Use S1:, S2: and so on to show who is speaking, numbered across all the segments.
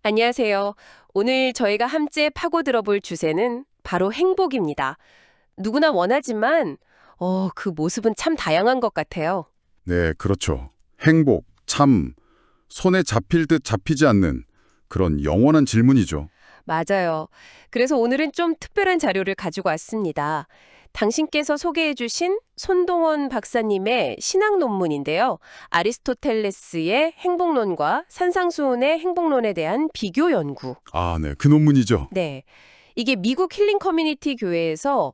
S1: 안녕하세요. 오늘 저희가 함께 파고들어 볼 주제는 바로 행복입니다. 누구나 원하지만, 그 모습은 참 다양한 것 같아요.
S2: 네, 그렇죠. 행복, 참, 손에 잡힐 듯 잡히지 않는 그런 영원한 질문이죠.
S1: 맞아요. 그래서 오늘은 좀 특별한 자료를 가지고 왔습니다. 당신께서 소개해 주신 손동원 박사님의 신학 논문인데요. 아리스토텔레스의 행복론과 산상수훈의 행복론에 대한 비교 연구.
S2: 아, 네, 그 논문이죠.
S1: 네. 이게 미국 힐링 커뮤니티 교회에서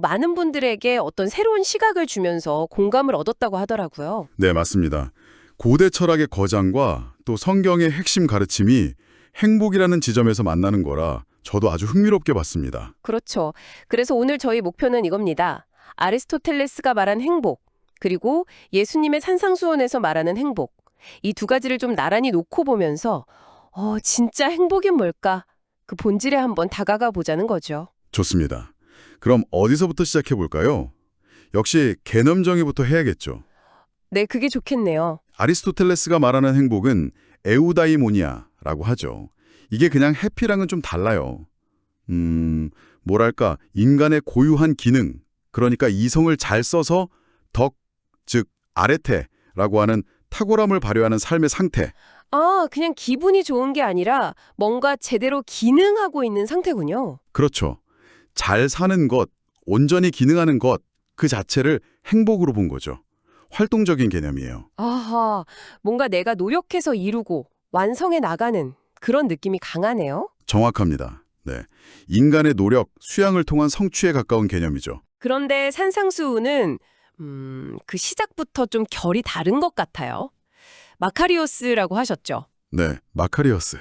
S1: 많은 분들에게 어떤 새로운 시각을 주면서 공감을 얻었다고 하더라고요.
S2: 네, 맞습니다. 고대 철학의 거장과 또 성경의 핵심 가르침이 행복이라는 지점에서 만나는 거라 저도 아주 흥미롭게 봤습니다.
S1: 그렇죠. 그래서 오늘 저희 목표는 이겁니다. 아리스토텔레스가 말한 행복, 그리고 예수님의 산상수훈에서 말하는 행복. 이 두 가지를 좀 나란히 놓고 보면서 진짜 행복이 뭘까? 그 본질에 한번 다가가 보자는 거죠.
S2: 좋습니다. 그럼 어디서부터 시작해 볼까요? 역시 개념 정의부터 해야겠죠.
S1: 네, 그게 좋겠네요.
S2: 아리스토텔레스가 말하는 행복은 에우다이모니아라고 하죠. 이게 그냥 해피랑은 좀 달라요. 뭐랄까, 인간의 고유한 기능, 그러니까 이성을 잘 써서 덕, 즉 아레테라고 하는 탁월함을 발휘하는 삶의 상태.
S1: 그냥 기분이 좋은 게 아니라 뭔가 제대로 기능하고 있는 상태군요.
S2: 그렇죠. 잘 사는 것, 온전히 기능하는 것, 그 자체를 행복으로 본 거죠. 활동적인 개념이에요.
S1: 아하, 뭔가 내가 노력해서 이루고 완성해 나가는 그런 느낌이 강하네요.
S2: 정확합니다. 네. 인간의 노력, 수양을 통한 성취에 가까운 개념이죠.
S1: 그런데 산상수훈은 그 시작부터 좀 결이 다른 것 같아요. 마카리오스라고 하셨죠?
S2: 네, 마카리어스.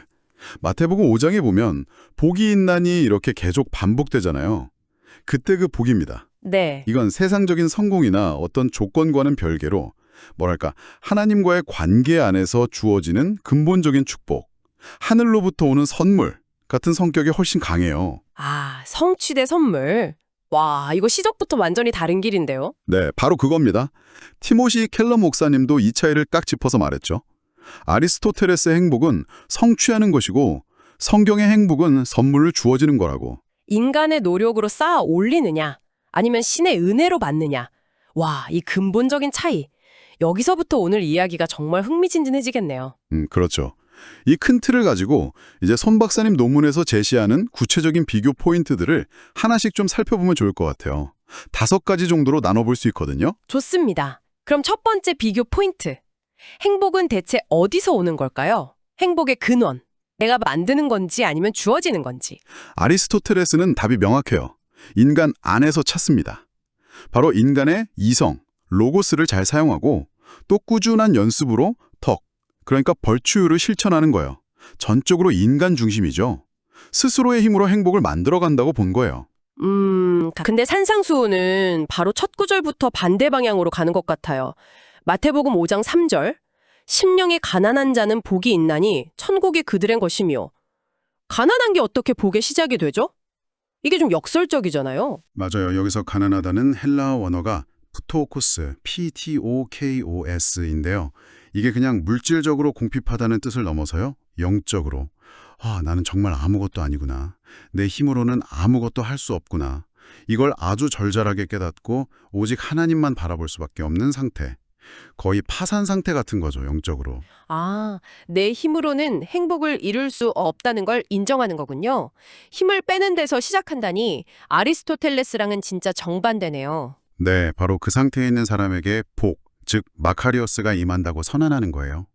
S2: 마태복음 5장에 보면 복이 있나니 이렇게 계속 반복되잖아요. 그때 그 복입니다.
S1: 네.
S2: 이건 세상적인 성공이나 어떤 조건과는 별개로 뭐랄까 하나님과의 관계 안에서 주어지는 근본적인 축복, 하늘로부터 오는 선물 같은 성격이 훨씬 강해요.
S1: 성취대 선물. 와, 이거 시작부터 완전히 다른 길인데요?
S2: 네, 바로 그겁니다. 티모시 켈러 목사님도 이 차이를 딱 짚어서 말했죠. 아리스토텔레스의 행복은 성취하는 것이고 성경의 행복은 선물을 주어지는 거라고.
S1: 인간의 노력으로 쌓아 올리느냐, 아니면 신의 은혜로 받느냐. 와, 이 근본적인 차이. 여기서부터 오늘 이야기가 정말 흥미진진해지겠네요.
S2: 그렇죠. 이 큰 틀을 가지고 이제 손 박사님 논문에서 제시하는 구체적인 비교 포인트들을 하나씩 좀 살펴보면 좋을 것 같아요. 5가지 정도로 나눠볼 수 있거든요.
S1: 좋습니다. 그럼 첫 번째 비교 포인트. 행복은 대체 어디서 오는 걸까요? 행복의 근원. 내가 만드는 건지 아니면 주어지는 건지.
S2: 아리스토텔레스는 답이 명확해요. 인간 안에서 찾습니다. 바로 인간의 이성, 로고스를 잘 사용하고 또 꾸준한 연습으로 덕, 그러니까 벌추율을 실천하는 거예요. 전적으로 인간 중심이죠. 스스로의 힘으로 행복을 만들어간다고 본 거예요.
S1: 근데 산상수훈은 바로 첫 구절부터 반대 방향으로 가는 것 같아요. 마태복음 5장 3절. 심령이 가난한 자는 복이 있나니 천국이 그들의 것이며. 가난한 게 어떻게 복의 시작이 되죠? 이게 좀 역설적이잖아요.
S2: 맞아요. 여기서 가난하다는 헬라어 원어가 프토코스, PTOKOS인데요. 이게 그냥 물질적으로 공핍하다는 뜻을 넘어서요. 영적으로. 나는 정말 아무것도 아니구나. 내 힘으로는 아무것도 할 수 없구나. 이걸 아주 절절하게 깨닫고 오직 하나님만 바라볼 수밖에 없는 상태. 거의 파산 상태 같은 거죠, 영적으로.
S1: 내 힘으로는 행복을 이룰 수 없다는 걸 인정하는 거군요. 힘을 빼는 데서 시작한다니 아리스토텔레스랑은 진짜 정반대네요.
S2: 네, 바로 그 상태에 있는 사람에게 복, 즉 마카리오스가 임한다고 선언하는 거예요.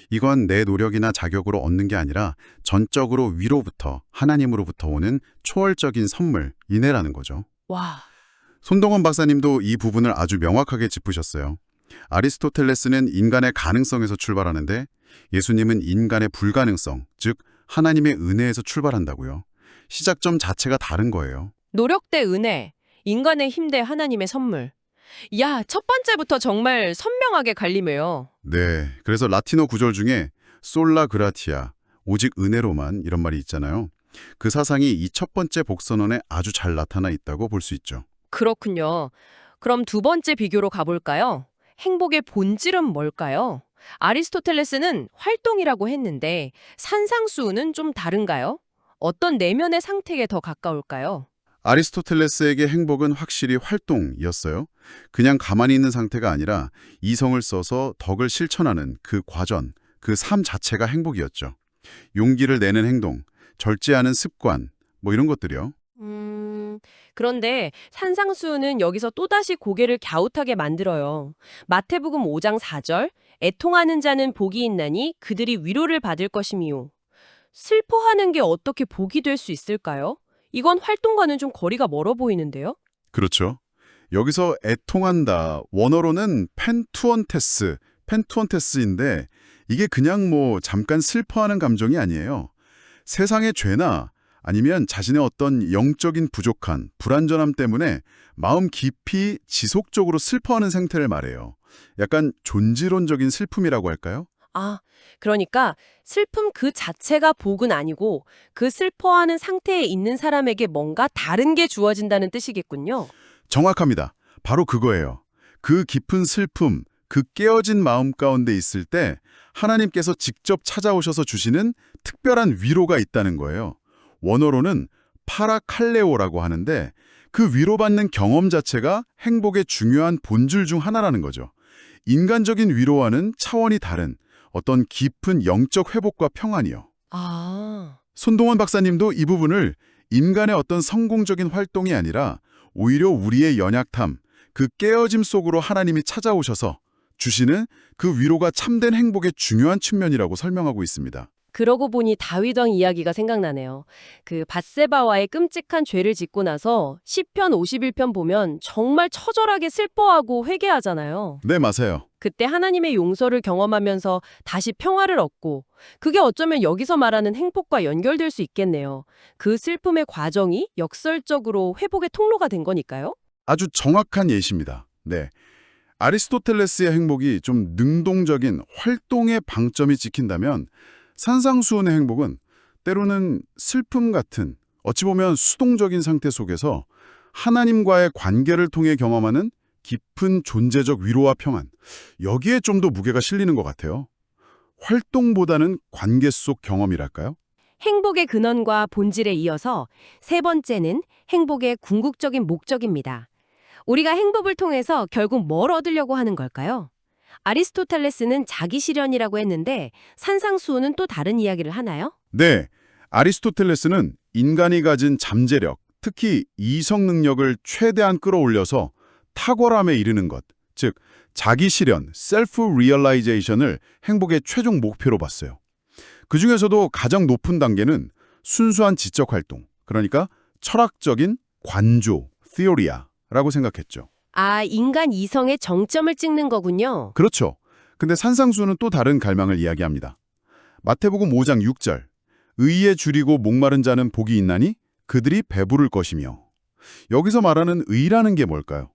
S2: 이건 내 노력이나 자격으로 얻는 게 아니라 전적으로 위로부터, 하나님으로부터 오는 초월적인 선물, 인애라는 거죠.
S1: 와,
S2: 손동원 박사님도 이 부분을 아주 명확하게 짚으셨어요. 아리스토텔레스는 인간의 가능성에서 출발하는데 예수님은 인간의 불가능성, 즉 하나님의 은혜에서 출발한다고요. 시작점 자체가 다른 거예요.
S1: 노력 대 은혜, 인간의 힘 대 하나님의 선물. 야, 첫 번째부터 정말 선명하게 갈리며요.
S2: 네, 그래서 라틴어 구절 중에 솔라 그라티아, 오직 은혜로만 이런 말이 있잖아요. 그 사상이 이 첫 번째 복선언에 아주 잘 나타나 있다고 볼 수 있죠.
S1: 그렇군요. 그럼 두 번째 비교로 가볼까요? 행복의 본질은 뭘까요? 아리스토텔레스는 활동이라고 했는데 산상수훈은 좀 다른가요? 어떤 내면의 상태에 더 가까울까요?
S2: 아리스토텔레스에게 행복은 확실히 활동이었어요. 그냥 가만히 있는 상태가 아니라 이성을 써서 덕을 실천하는 그 과정, 그 삶 자체가 행복이었죠. 용기를 내는 행동, 절제하는 습관, 뭐 이런 것들이요.
S1: 그런데 산상수훈은 여기서 또다시 고개를 갸웃하게 만들어요. 마태복음 5장 4절, 애통하는 자는 복이 있나니 그들이 위로를 받을 것이미요. 슬퍼하는 게 어떻게 복이 될 수 있을까요? 이건 활동과는 좀 거리가 멀어 보이는데요?
S2: 그렇죠. 여기서 애통한다. 원어로는 펜투언테스인데 이게 그냥 뭐 잠깐 슬퍼하는 감정이 아니에요. 세상의 죄나 아니면 자신의 어떤 영적인 부족한, 불완전함 때문에 마음 깊이 지속적으로 슬퍼하는 상태를 말해요. 약간 존재론적인 슬픔이라고 할까요?
S1: 아, 그러니까 슬픔 그 자체가 복은 아니고 그 슬퍼하는 상태에 있는 사람에게 뭔가 다른 게 주어진다는 뜻이겠군요.
S2: 정확합니다. 바로 그거예요. 그 깊은 슬픔, 그 깨어진 마음 가운데 있을 때 하나님께서 직접 찾아오셔서 주시는 특별한 위로가 있다는 거예요. 원어로는 파라칼레오라고 하는데 그 위로받는 경험 자체가 행복의 중요한 본질 중 하나라는 거죠. 인간적인 위로와는 차원이 다른 어떤 깊은 영적 회복과 평안이요.
S1: 아,
S2: 손동원 박사님도 이 부분을 인간의 어떤 성공적인 활동이 아니라 오히려 우리의 연약함, 그 깨어짐 속으로 하나님이 찾아오셔서 주시는 그 위로가 참된 행복의 중요한 측면이라고 설명하고 있습니다.
S1: 그러고 보니 다윗 왕 이야기가 생각나네요. 그 밧세바와의 끔찍한 죄를 짓고 나서 시편 51편 보면 정말 처절하게 슬퍼하고 회개하잖아요.
S2: 네, 맞아요.
S1: 그때 하나님의 용서를 경험하면서 다시 평화를 얻고 그게 어쩌면 여기서 말하는 행복과 연결될 수 있겠네요. 그 슬픔의 과정이 역설적으로 회복의 통로가 된 거니까요.
S2: 아주 정확한 예시입니다. 네. 아리스토텔레스의 행복이 좀 능동적인 활동의 방점이 찍힌다면 산상수훈의 행복은 때로는 슬픔 같은 어찌 보면 수동적인 상태 속에서 하나님과의 관계를 통해 경험하는 깊은 존재적 위로와 평안, 여기에 좀 더 무게가 실리는 것 같아요. 활동보다는 관계 속 경험이랄까요?
S1: 행복의 근원과 본질에 이어서 세 번째는 행복의 궁극적인 목적입니다. 우리가 행복을 통해서 결국 뭘 얻으려고 하는 걸까요? 아리스토텔레스는 자기 실현이라고 했는데 산상수훈은 또 다른 이야기를 하나요?
S2: 네, 아리스토텔레스는 인간이 가진 잠재력, 특히 이성 능력을 최대한 끌어올려서 탁월함에 이르는 것, 즉 자기 실현, 셀프 리얼라이제이션을 행복의 최종 목표로 봤어요. 그중에서도 가장 높은 단계는 순수한 지적 활동, 그러니까 철학적인 관조, theory야라고 생각했죠.
S1: 아, 인간 이성의 정점을 찍는 거군요.
S2: 그렇죠. 근데 산상수는 또 다른 갈망을 이야기합니다. 마태복음 5장 6절, 의에 줄이고 목마른 자는 복이 있나니 그들이 배부를 것이며. 여기서 말하는 의라는 게 뭘까요?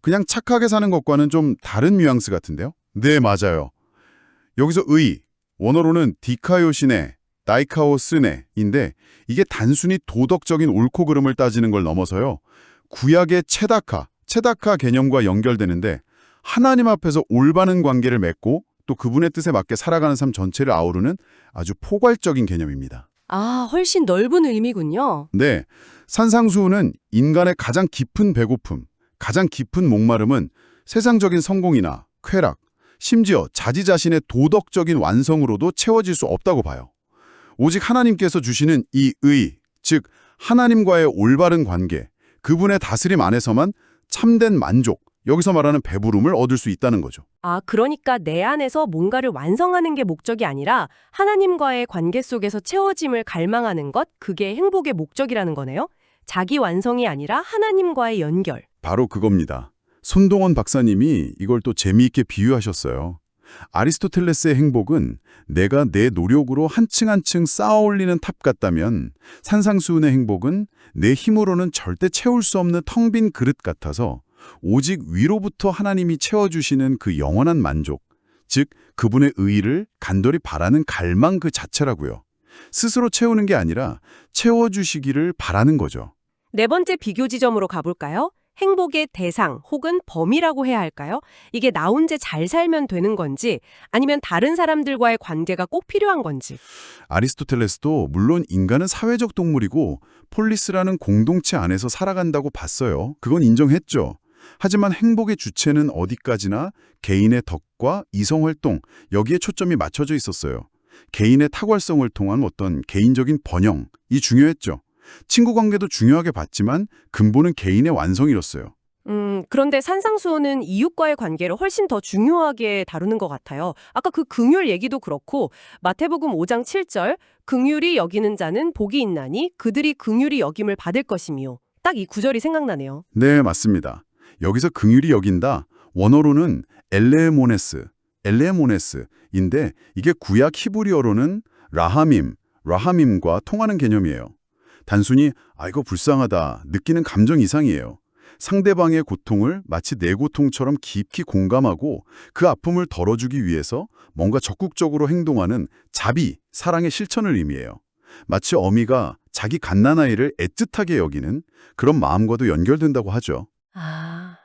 S2: 그냥 착하게 사는 것과는 좀 다른 뉘앙스 같은데요? 네, 맞아요. 여기서 의, 원어로는 디카요시네, 다이카오스네인데 이게 단순히 도덕적인 옳고 그름을 따지는 걸 넘어서요. 구약의 체다카 개념과 연결되는데 하나님 앞에서 올바른 관계를 맺고 또 그분의 뜻에 맞게 살아가는 삶 전체를 아우르는 아주 포괄적인 개념입니다.
S1: 아, 훨씬 넓은 의미군요.
S2: 네, 산상수훈은 인간의 가장 깊은 배고픔, 가장 깊은 목마름은 세상적인 성공이나 쾌락, 심지어 자기 자신의 도덕적인 완성으로도 채워질 수 없다고 봐요. 오직 하나님께서 주시는 이 의, 즉 하나님과의 올바른 관계, 그분의 다스림 안에서만 참된 만족, 여기서 말하는 배부름을 얻을 수 있다는 거죠.
S1: 아, 그러니까 내 안에서 뭔가를 완성하는 게 목적이 아니라 하나님과의 관계 속에서 채워짐을 갈망하는 것, 그게 행복의 목적이라는 거네요. 자기 완성이 아니라 하나님과의 연결.
S2: 바로 그겁니다. 손동원 박사님이 이걸 또 재미있게 비유하셨어요. 아리스토텔레스의 행복은 내가 내 노력으로 한층 한층 쌓아 올리는 탑 같다면 산상수훈의 행복은 내 힘으로는 절대 채울 수 없는 텅 빈 그릇 같아서 오직 위로부터 하나님이 채워주시는 그 영원한 만족, 즉 그분의 의의를 간절히 바라는 갈망 그 자체라고요. 스스로 채우는 게 아니라 채워주시기를 바라는 거죠.
S1: 네 번째 비교 지점으로 가볼까요? 행복의 대상 혹은 범위라고 해야 할까요? 이게 나 혼자 잘 살면 되는 건지 아니면 다른 사람들과의 관계가 꼭 필요한 건지.
S2: 아리스토텔레스도 물론 인간은 사회적 동물이고 폴리스라는 공동체 안에서 살아간다고 봤어요. 그건 인정했죠. 하지만 행복의 주체는 어디까지나 개인의 덕과 이성활동, 여기에 초점이 맞춰져 있었어요. 개인의 탁월성을 통한 어떤 개인적인 번영이 중요했죠. 친구 관계도 중요하게 봤지만 근본은 개인의 완성이었어요.
S1: 그런데 산상수훈은 이웃과의 관계를 훨씬 더 중요하게 다루는 것 같아요. 아까 그 긍휼 얘기도 그렇고 마태복음 5장 7절 긍휼히 여기는 자는 복이 있나니 그들이 긍휼히 여김을 받을 것이미요. 딱 이 구절이 생각나네요.
S2: 네, 맞습니다. 여기서 긍휼히 여긴다. 원어로는 엘레모네스인데 이게 구약 히브리어로는 라함임과 통하는 개념이에요. 단순히 이거 불쌍하다 느끼는 감정 이상이에요. 상대방의 고통을 마치 내 고통처럼 깊이 공감하고 그 아픔을 덜어주기 위해서 뭔가 적극적으로 행동하는 자비, 사랑의 실천을 의미해요. 마치 어미가 자기 갓난아이를 애틋하게 여기는 그런 마음과도 연결된다고 하죠.
S1: 아,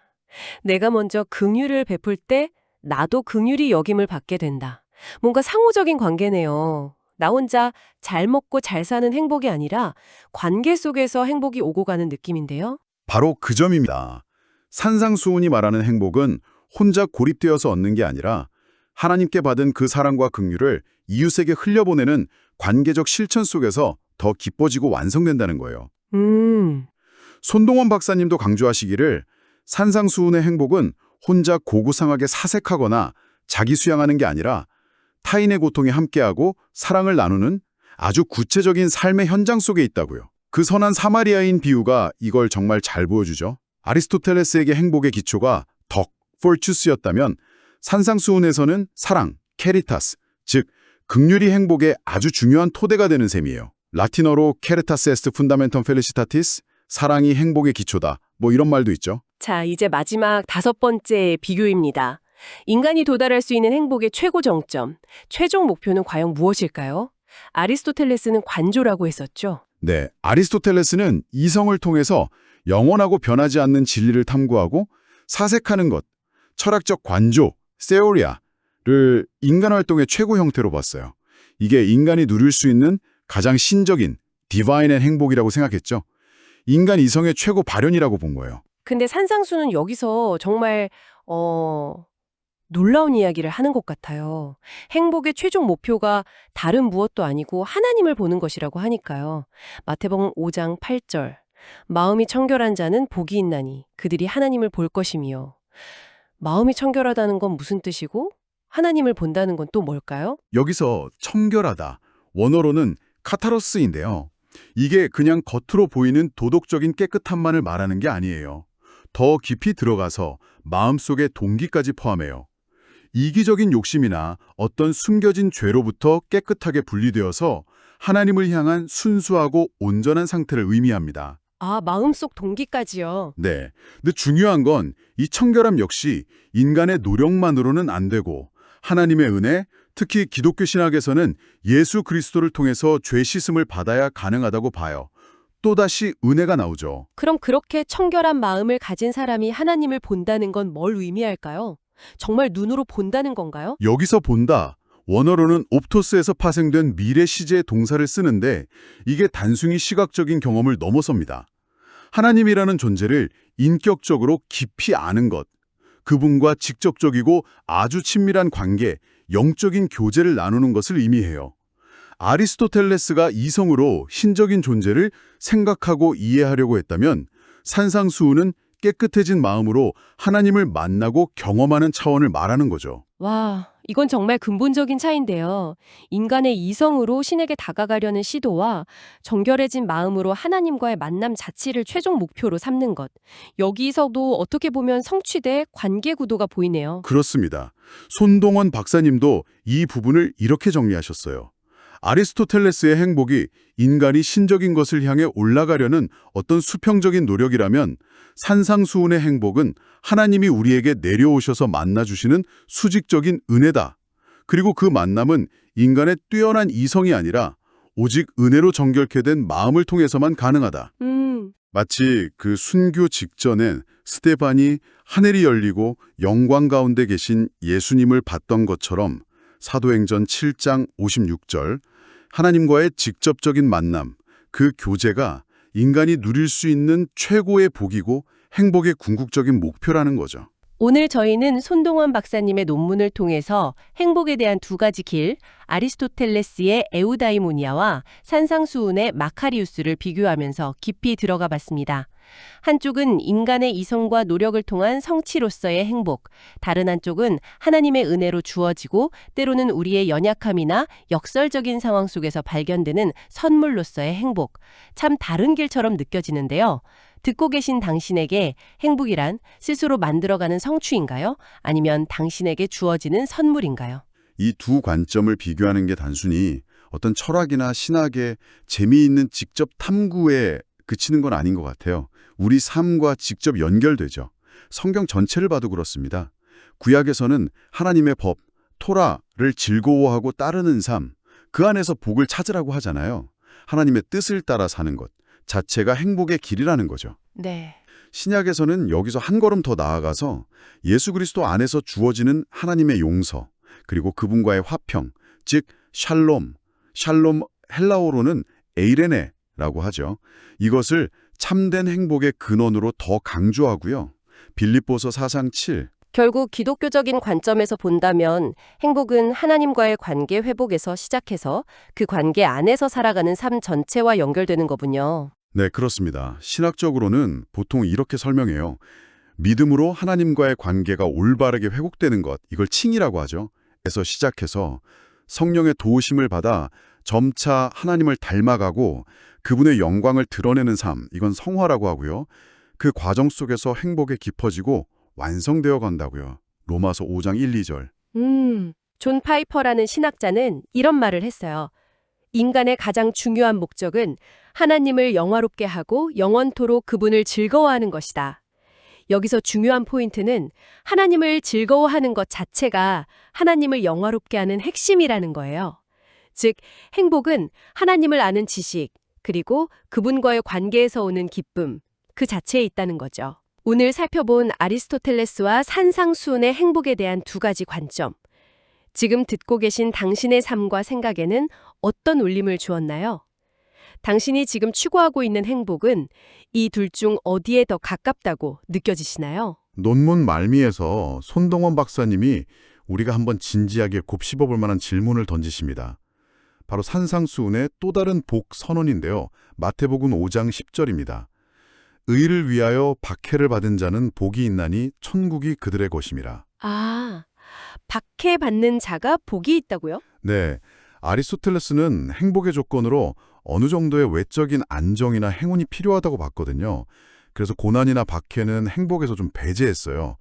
S1: 내가 먼저 긍휼을 베풀 때 나도 긍휼히 여김을 받게 된다. 뭔가 상호적인 관계네요. 나 혼자 잘 먹고 잘 사는 행복이 아니라 관계 속에서 행복이 오고 가는 느낌인데요.
S2: 바로 그 점입니다. 산상수훈이 말하는 행복은 혼자 고립되어서 얻는 게 아니라 하나님께 받은 그 사랑과 긍휼을 이웃에게 흘려보내는 관계적 실천 속에서 더 깊어지고 완성된다는 거예요. 손동원 박사님도 강조하시기를 산상수훈의 행복은 혼자 고구상하게 사색하거나 자기 수양하는 게 아니라 타인의 고통에 함께하고 사랑을 나누는 아주 구체적인 삶의 현장 속에 있다고요. 그 선한 사마리아인 비유가 이걸 정말 잘 보여주죠. 아리스토텔레스에게 행복의 기초가 덕, virtues였다면 산상수훈에서는 사랑, 캐리타스, 즉 긍휼이 행복의 아주 중요한 토대가 되는 셈이에요. 라틴어로 캐리타스 에스트 푼다멘텀 펠리시타티스, 사랑이 행복의 기초다. 뭐 이런 말도 있죠.
S1: 자, 이제 마지막 5번째 비교입니다. 인간이 도달할 수 있는 행복의 최고 정점, 최종 목표는 과연 무엇일까요? 아리스토텔레스는 관조라고 했었죠.
S2: 네, 아리스토텔레스는 이성을 통해서 영원하고 변하지 않는 진리를 탐구하고 사색하는 것, 철학적 관조, 세오리아를 인간 활동의 최고 형태로 봤어요. 이게 인간이 누릴 수 있는 가장 신적인 디바인의 행복이라고 생각했죠. 인간 이성의 최고 발현이라고 본 거예요.
S1: 근데 산상수는 여기서 정말 놀라운 이야기를 하는 것 같아요. 행복의 최종 목표가 다른 무엇도 아니고 하나님을 보는 것이라고 하니까요. 마태복음 5장 8절 마음이 청결한 자는 복이 있나니 그들이 하나님을 볼 것이며 마음이 청결하다는 건 무슨 뜻이고 하나님을 본다는 건 또 뭘까요?
S2: 여기서 청결하다, 원어로는 카타로스인데요. 이게 그냥 겉으로 보이는 도덕적인 깨끗함만을 말하는 게 아니에요. 더 깊이 들어가서 마음속의 동기까지 포함해요. 이기적인 욕심이나 어떤 숨겨진 죄로부터 깨끗하게 분리되어서 하나님을 향한 순수하고 온전한 상태를 의미합니다.
S1: 아, 마음속 동기까지요.
S2: 네. 근데 중요한 건 이 청결함 역시 인간의 노력만으로는 안 되고 하나님의 은혜, 특히 기독교 신학에서는 예수 그리스도를 통해서 죄 씻음을 받아야 가능하다고 봐요. 또다시 은혜가 나오죠.
S1: 그럼 그렇게 청결한 마음을 가진 사람이 하나님을 본다는 건 뭘 의미할까요? 정말 눈으로 본다는 건가요?
S2: 여기서 본다. 원어로는 옵토스에서 파생된 미래 시제의 동사를 쓰는데 이게 단순히 시각적인 경험을 넘어섭니다. 하나님이라는 존재를 인격적으로 깊이 아는 것, 그분과 직접적이고 아주 친밀한 관계, 영적인 교제를 나누는 것을 의미해요. 아리스토텔레스가 이성으로 신적인 존재를 생각하고 이해하려고 했다면 산상수훈은 깨끗해진 마음으로 하나님을 만나고 경험하는 차원을 말하는 거죠.
S1: 와, 이건 정말 근본적인 차이인데요. 인간의 이성으로 신에게 다가가려는 시도와 정결해진 마음으로 하나님과의 만남 자체를 최종 목표로 삼는 것. 여기서도 어떻게 보면 성취대 관계 구도가 보이네요.
S2: 그렇습니다. 손동원 박사님도 이 부분을 이렇게 정리하셨어요. 아리스토텔레스의 행복이 인간이 신적인 것을 향해 올라가려는 어떤 수평적인 노력이라면 산상수훈의 행복은 하나님이 우리에게 내려오셔서 만나주시는 수직적인 은혜다. 그리고 그 만남은 인간의 뛰어난 이성이 아니라 오직 은혜로 정결케 된 마음을 통해서만 가능하다. 마치 그 순교 직전엔 스데반이 하늘이 열리고 영광 가운데 계신 예수님을 봤던 것처럼 사도행전 7장 56절 하나님과의 직접적인 만남, 그 교제가 인간이 누릴 수 있는 최고의 복이고 행복의 궁극적인 목표라는 거죠.
S1: 오늘 저희는 손동원 박사님의 논문을 통해서 행복에 대한 두 가지 길, 아리스토텔레스의 에우다이모니아와 산상수훈의 마카리우스를 비교하면서 깊이 들어가 봤습니다. 한쪽은 인간의 이성과 노력을 통한 성취로서의 행복, 다른 한쪽은 하나님의 은혜로 주어지고 때로는 우리의 연약함이나 역설적인 상황 속에서 발견되는 선물로서의 행복, 참 다른 길처럼 느껴지는데요. 듣고 계신 당신에게 행복이란 스스로 만들어가는 성취인가요? 아니면 당신에게 주어지는 선물인가요?
S2: 이 두 관점을 비교하는 게 단순히 어떤 철학이나 신학의 재미있는 직접 탐구에 그치는 건 아닌 것 같아요. 우리 삶과 직접 연결되죠. 성경 전체를 봐도 그렇습니다. 구약에서는 하나님의 법, 토라를 즐거워하고 따르는 삶, 그 안에서 복을 찾으라고 하잖아요. 하나님의 뜻을 따라 사는 것 자체가 행복의 길이라는 거죠.
S1: 네.
S2: 신약에서는 여기서 한 걸음 더 나아가서 예수 그리스도 안에서 주어지는 하나님의 용서, 그리고 그분과의 화평, 즉 샬롬 헬라어로는 에이레네라고 하죠. 이것을 참된 행복의 근원으로 더 강조하고요. 빌립보서 4장 7,
S1: 결국 기독교적인 관점에서 본다면 행복은 하나님과의 관계 회복에서 시작해서 그 관계 안에서 살아가는 삶 전체와 연결되는 거군요.
S2: 네, 그렇습니다. 신학적으로는 보통 이렇게 설명해요. 믿음으로 하나님과의 관계가 올바르게 회복되는 것, 이걸 칭이라고 하죠. 에서 시작해서 성령의 도우심을 받아 점차 하나님을 닮아가고 그분의 영광을 드러내는 삶, 이건 성화라고 하고요. 그 과정 속에서 행복에 깊어지고 완성되어 간다고요. 로마서 5장 1, 2절.
S1: 존 파이퍼라는 신학자는 이런 말을 했어요. 인간의 가장 중요한 목적은 하나님을 영화롭게 하고 영원토록 그분을 즐거워하는 것이다. 여기서 중요한 포인트는 하나님을 즐거워하는 것 자체가 하나님을 영화롭게 하는 핵심이라는 거예요. 즉, 행복은 하나님을 아는 지식, 그리고 그분과의 관계에서 오는 기쁨, 그 자체에 있다는 거죠. 오늘 살펴본 아리스토텔레스와 산상수훈의 행복에 대한 두 가지 관점. 지금 듣고 계신 당신의 삶과 생각에는 어떤 울림을 주었나요? 당신이 지금 추구하고 있는 행복은 이 둘 중 어디에 더 가깝다고 느껴지시나요?
S2: 논문 말미에서 손동원 박사님이 우리가 한번 진지하게 곱씹어 볼 만한 질문을 던지십니다. 바로 산상수훈의 또 다른 복 선언인데요. 마태복음 5장 10절입니다. 의를 위하여 박해를 받은 자는 복이 있나니 천국이 그들의 것임이라.
S1: 아, 박해받는 자가 복이 있다고요?
S2: 네, 아리스토텔레스는 행복의 조건으로 어느 정도의 외적인 안정이나 행운이 필요하다고 봤거든요. 그래서 고난이나 박해는 행복에서 좀 배제했어요.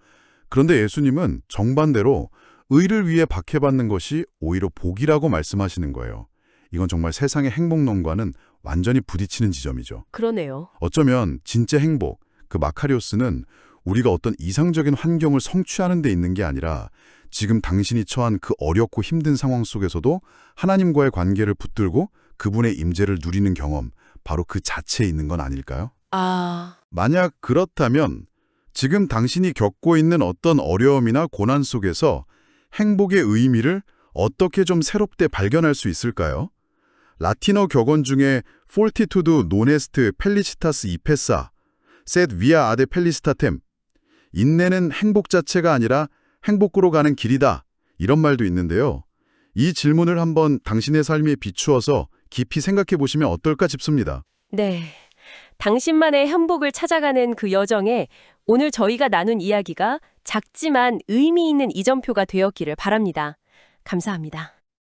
S2: 그런데 예수님은 정반대로 의를 위해 박해받는 것이 오히려 복이라고 말씀하시는 거예요. 이건 정말 세상의 행복론과는 완전히 부딪히는 지점이죠.
S1: 그러네요.
S2: 어쩌면 진짜 행복, 그 마카리오스는 우리가 어떤 이상적인 환경을 성취하는 데 있는 게 아니라 지금 당신이 처한 그 어렵고 힘든 상황 속에서도 하나님과의 관계를 붙들고 그분의 임재를 누리는 경험, 바로 그 자체에 있는 건 아닐까요? 만약 그렇다면 지금 당신이 겪고 있는 어떤 어려움이나 고난 속에서 행복의 의미를 어떻게 좀 새롭게 발견할 수 있을까요? 라틴어 격언 중에 fortitudo non est felicitas ipessa, sed via ad felicitasem, 인내는 행복 자체가 아니라 행복으로 가는 길이다, 이런 말도 있는데요. 이 질문을 한번 당신의 삶에 비추어서 깊이 생각해 보시면 어떨까 싶습니다.
S1: 네. 당신만의 행복을 찾아가는 그 여정에 오늘 저희가 나눈 이야기가 작지만 의미 있는 이정표가 되었기를 바랍니다. 감사합니다.